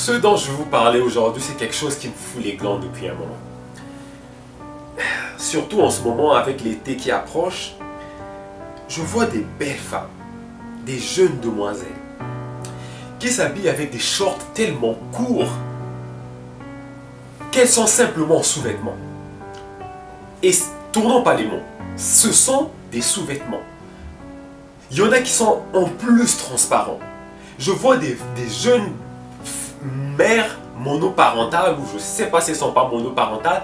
Ce dont je vais vous parler aujourd'hui, c'est quelque chose qui me fout les glands depuis un moment. Surtout en ce moment, avec l'été qui approche, je vois des belles femmes, des jeunes demoiselles, qui s'habillent avec des shorts tellement courts qu'elles sont simplement en sous-vêtements. Et tournons pas les mots, ce sont des sous-vêtements. Il y en a qui sont en plus transparents. Je vois des jeunes mères monoparentales, ou je ne sais pas si elles ne sont pas monoparentales,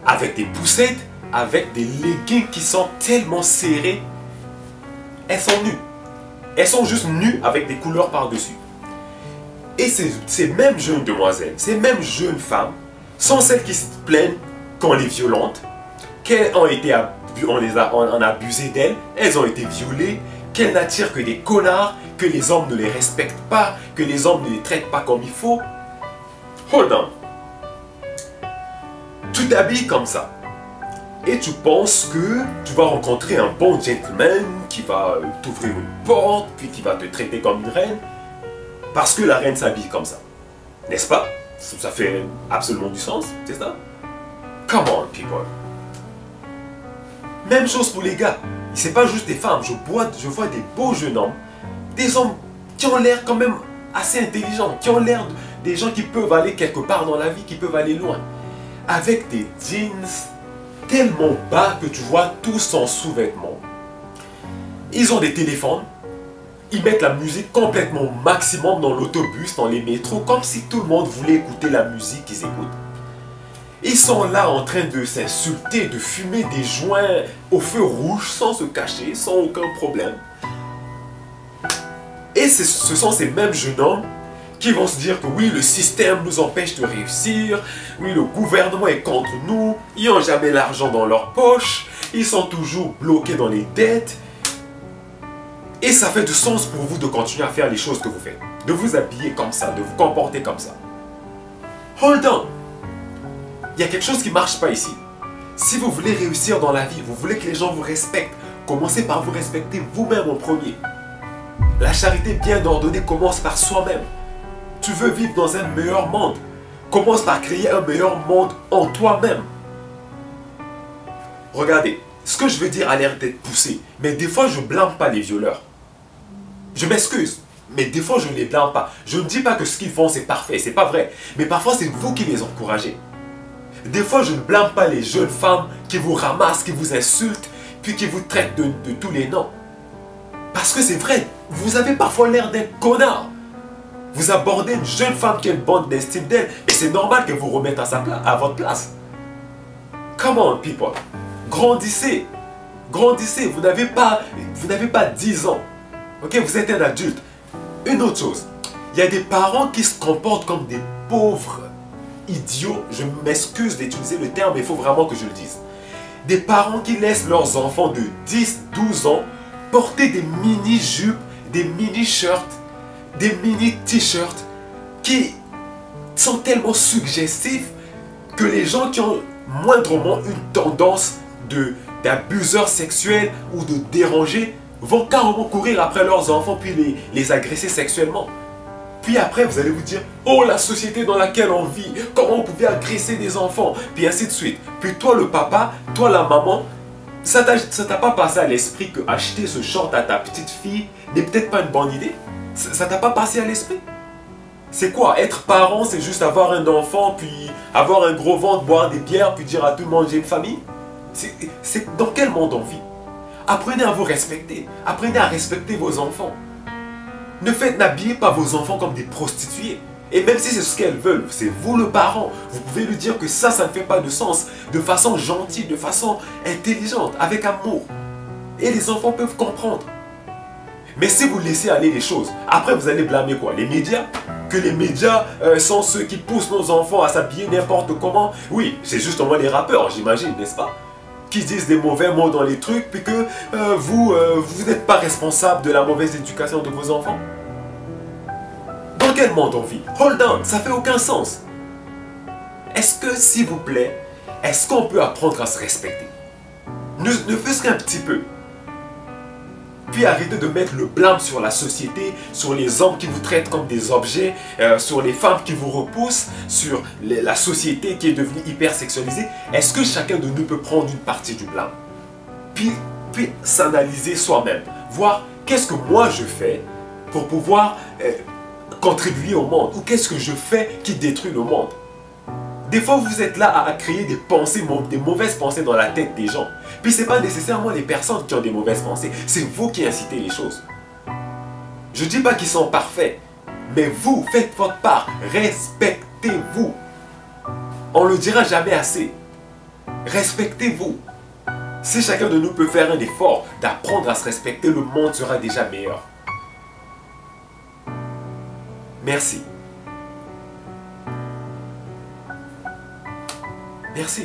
avec des poussettes, avec des leggings qui sont tellement serrés. Elles sont nues. Elles sont juste nues avec des couleurs par-dessus. Et ces mêmes jeunes demoiselles, ces mêmes jeunes femmes, sont celles qui se plaignent qu'on les violente, qu'elles ont été on a abusé d'elles, elles ont été violées, qu'elles n'attirent que des connards, que les hommes ne les respectent pas, que les hommes ne les traitent pas comme il faut. Hold on. Tu t'habilles comme ça. Et tu penses que tu vas rencontrer un bon gentleman qui va t'ouvrir une porte, puis qui va te traiter comme une reine, parce que la reine s'habille comme ça. N'est-ce pas? Ça fait absolument du sens, c'est ça? Come on, people. Même chose pour les gars. C'est pas juste des femmes. Je vois des beaux jeunes hommes, des hommes qui ont l'air quand même assez intelligents, qui ont l'air des gens qui peuvent aller quelque part dans la vie, qui peuvent aller loin. Avec des jeans tellement bas que tu vois tous en sous-vêtements. Ils ont des téléphones. Ils mettent la musique complètement au maximum dans l'autobus, dans les métros, comme si tout le monde voulait écouter la musique qu'ils écoutent. Ils sont là en train de s'insulter, de fumer des joints au feu rouge sans se cacher, sans aucun problème. Et ce sont ces mêmes jeunes hommes qui vont se dire que oui, le système nous empêche de réussir, oui, le gouvernement est contre nous, ils n'ont jamais l'argent dans leur poche, ils sont toujours bloqués dans les dettes. Et ça fait du sens pour vous de continuer à faire les choses que vous faites, de vous habiller comme ça, de vous comporter comme ça. Hold on! Il y a quelque chose qui ne marche pas ici. Si vous voulez réussir dans la vie, vous voulez que les gens vous respectent, commencez par vous respecter vous-même en premier. La charité bien ordonnée commence par soi-même. Tu veux vivre dans un meilleur monde, commence par créer un meilleur monde en toi-même. Regardez, ce que je veux dire a l'air d'être poussé, mais des fois je ne blâme pas les violeurs. Je m'excuse, mais des fois je ne les blâme pas. Je ne dis pas que ce qu'ils font c'est parfait, c'est pas vrai. Mais parfois c'est vous qui les encouragez. Des fois je ne blâme pas les jeunes femmes qui vous ramassent, qui vous insultent, puis qui vous traitent de tous les noms. Parce que c'est vrai, vous avez parfois l'air d'un connard. Vous abordez une jeune femme qui a une bonne estime d'elle, et c'est normal qu'elle vous remette à votre place. Come on, people. Grandissez. Grandissez. Vous n'avez pas 10 ans. Ok, vous êtes un adulte. Une autre chose. Il y a des parents qui se comportent comme des pauvres idiots. Je m'excuse d'utiliser le terme, mais il faut vraiment que je le dise. Des parents qui laissent leurs enfants de 10-12 ans porter des mini-jupes, des mini-shirts, des mini-t-shirts qui sont tellement suggestifs que les gens qui ont moindrement une tendance d'abuseurs sexuels ou de dérangés vont carrément courir après leurs enfants puis les agresser sexuellement. Puis après vous allez vous dire, oh la société dans laquelle on vit, comment on pouvait agresser des enfants, puis ainsi de suite. Puis toi le papa, toi la maman, ça t'a pas passé à l'esprit que acheter ce short à ta petite fille n'est peut-être pas une bonne idée? Ça t'a pas passé à l'esprit? C'est quoi? Être parent, c'est juste avoir un enfant, puis avoir un gros ventre, boire des bières, puis dire à tout le monde j'ai une famille? C'est dans quel monde on vit? Apprenez à vous respecter. Apprenez à respecter vos enfants. N'habillez pas vos enfants comme des prostituées. Et même si c'est ce qu'elles veulent, c'est vous le parent. Vous pouvez lui dire que ça ne fait pas de sens. De façon gentille, de façon intelligente, avec amour. Et les enfants peuvent comprendre. Mais si vous laissez aller les choses, après vous allez blâmer quoi? Les médias? Que les médias sont ceux qui poussent nos enfants à s'habiller n'importe comment? Oui, c'est justement les rappeurs, j'imagine, n'est-ce pas? Qui disent des mauvais mots dans les trucs, puis que vous n'êtes pas responsable de la mauvaise éducation de vos enfants. Dans quel monde on vit? Hold on, ça fait aucun sens. Est-ce que, s'il vous plaît, est-ce qu'on peut apprendre à se respecter? Ne fût-ce qu'un petit peu. puis arrêtez de mettre le blâme sur la société, sur les hommes qui vous traitent comme des objets, sur les femmes qui vous repoussent, sur la société qui est devenue hyper sexualisée. Est-ce que chacun de nous peut prendre une partie du blâme? Puis s'analyser soi-même, voir qu'est-ce que moi je fais pour pouvoir contribuer au monde, ou qu'est-ce que je fais qui détruit le monde. Des fois, vous êtes là à créer des pensées, des mauvaises pensées dans la tête des gens. Puis ce n'est pas nécessairement les personnes qui ont des mauvaises pensées, c'est vous qui incitez les choses. Je ne dis pas qu'ils sont parfaits, mais vous, faites votre part, respectez-vous. On ne le dira jamais assez. Respectez-vous. Si chacun de nous peut faire un effort d'apprendre à se respecter, le monde sera déjà meilleur. Merci. Merci.